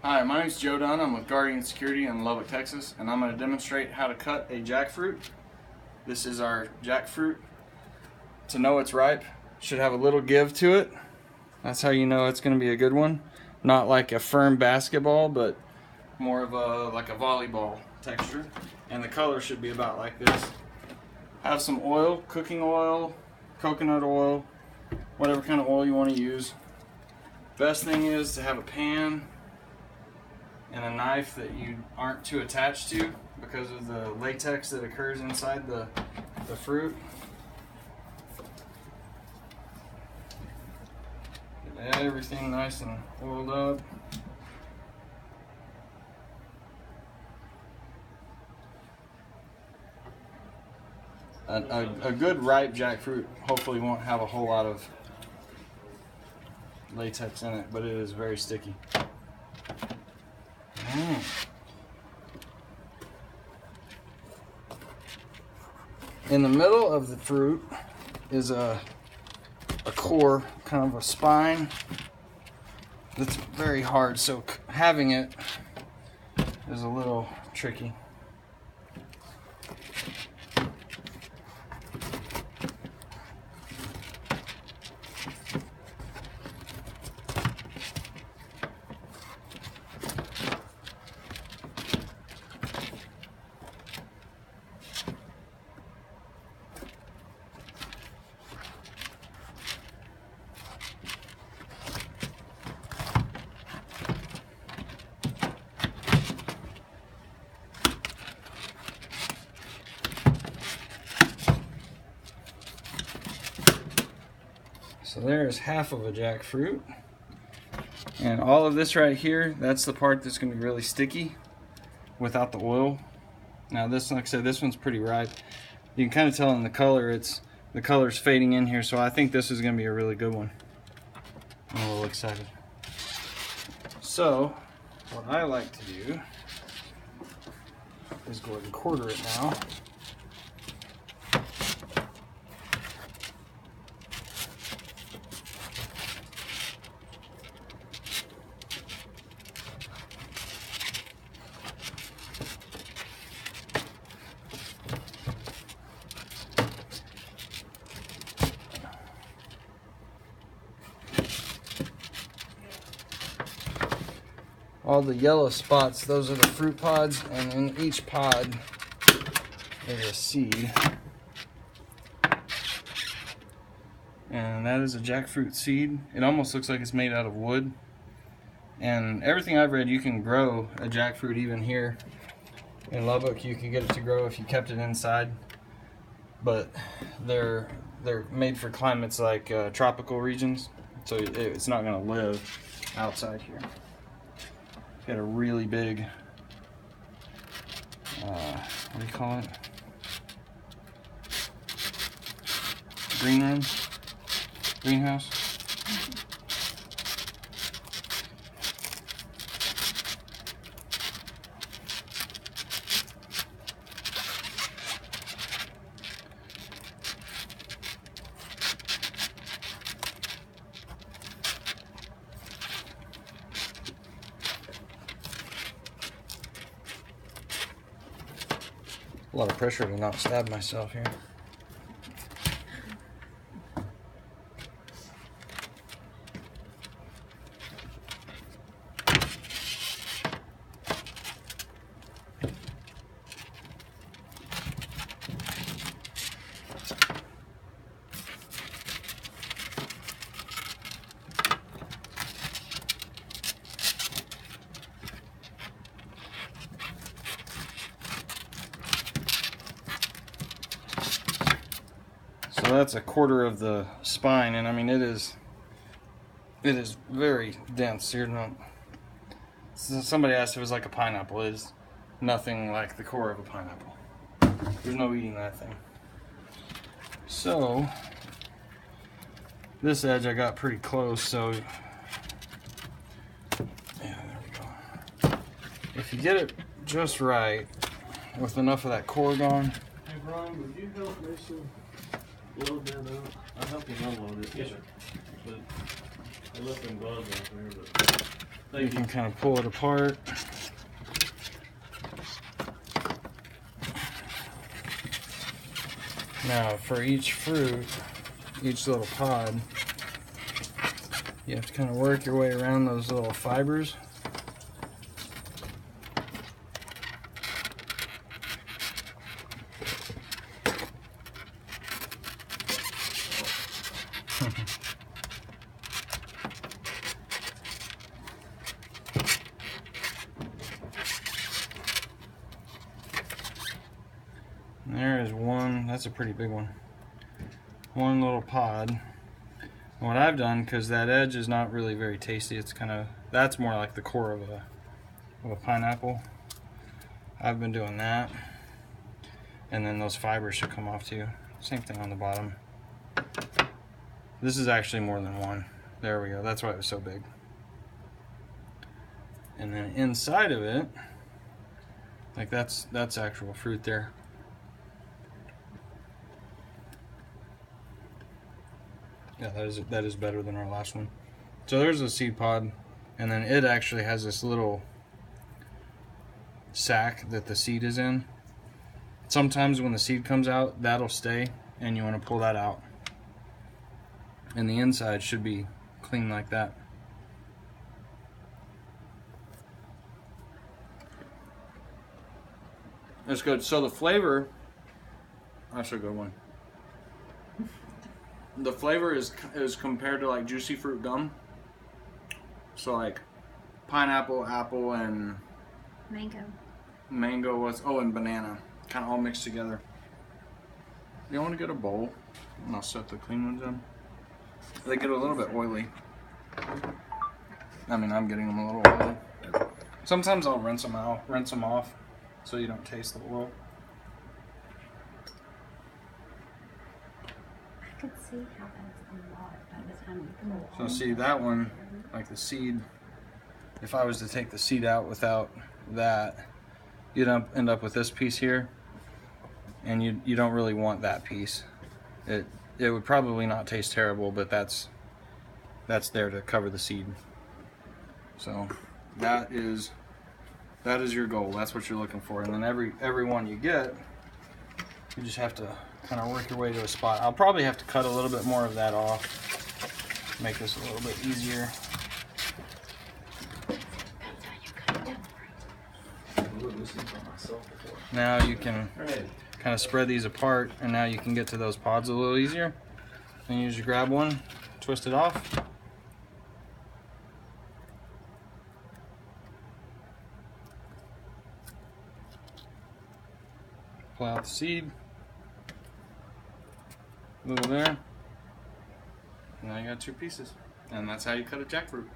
Hi, my name is Joe Dunn. I'm with Guardian Security in Lubbock, Texas, and I'm going to demonstrate how to cut a jackfruit. This is our jackfruit. To know it's ripe, should have a little give to it. That's how you know it's going to be a good one. Not like a firm basketball, but more of like a volleyball texture. And the color should be about like this. Have some oil, cooking oil, coconut oil, whatever kind of oil you want to use. Best thing is to have a pan and a knife that you aren't too attached to because of the latex that occurs inside the fruit. Get everything nice and oiled up. A good ripe jackfruit hopefully won't have a whole lot of latex in it, but it is very sticky. In the middle of the fruit is a core, kind of a spine that's very hard, so having it is a little tricky. So there's half of a jackfruit, and all of this right here, that's the part that's going to be really sticky without the oil. Now this, like I said, this one's pretty ripe. You can kind of tell in the color, the color's fading in here, so I think this is going to be a really good one. I'm a little excited. So what I like to do is go ahead and quarter it now. All the yellow spots, those are the fruit pods, and in each pod is a seed. And that is a jackfruit seed. It almost looks like it's made out of wood. And everything I've read, you can grow a jackfruit even here in Lubbock. You can get it to grow if you kept it inside. But they're made for climates like tropical regions, so it's not going to live outside here. Got a really big, what do you call it? Green room? Greenhouse? A lot of pressure to not stab myself here. So that's a quarter of the spine, and I mean it is very dense. You're not. Somebody asked if it was like a pineapple. It is nothing like the core of a pineapple. There's no eating that thing. So this edge I got pretty close. So yeah, there we go. If you get it just right, with enough of that core gone. Hey Brian, would you help Mason load that up? I'll help him unload it. Yes, sir. But I left them gloves out there, but You can kind of pull it apart. Now, for each fruit, each little pod, you have to kind of work your way around those little fibers. There is one, that's a pretty big one. One little pod. And what I've done, because that edge is not really very tasty, it's kind of, that's more like the core of a pineapple. I've been doing that. And then those fibers should come off too. Same thing on the bottom. This is actually more than one. There we go, that's why it was so big. And then inside of it, like that's actual fruit there. Yeah, that is better than our last one. So there's a seed pod, and then it actually has this little sack that the seed is in. Sometimes when the seed comes out, that'll stay, and you want to pull that out. And the inside should be clean like that. That's good. So the flavor, that's a good one. The flavor is compared to like juicy fruit gum. So like pineapple, apple, and mango was, oh, and banana, kind of all mixed together. You want to get a bowl, and I'll set the clean ones in. They get a little bit oily. I mean, I'm getting them a little oily. Sometimes I'll rinse them off, so you don't taste the oil. I could see how that's a lot by the time you go So on. see that one, like the seed, if I was to take the seed out without that, you'd end up with this piece here, and you don't really want that piece. It would probably not taste terrible, but that's there to cover the seed. So that is your goal. That's what you're looking for. And then every one you get, you just have to kind of work your way to a spot. I'll probably have to cut a little bit more of that off, make this a little bit easier. Now you can kind of spread these apart, and now you can get to those pods a little easier. And you just grab one, twist it off. Pull out the seed. A little there. Now you got two pieces. And that's how you cut a jackfruit.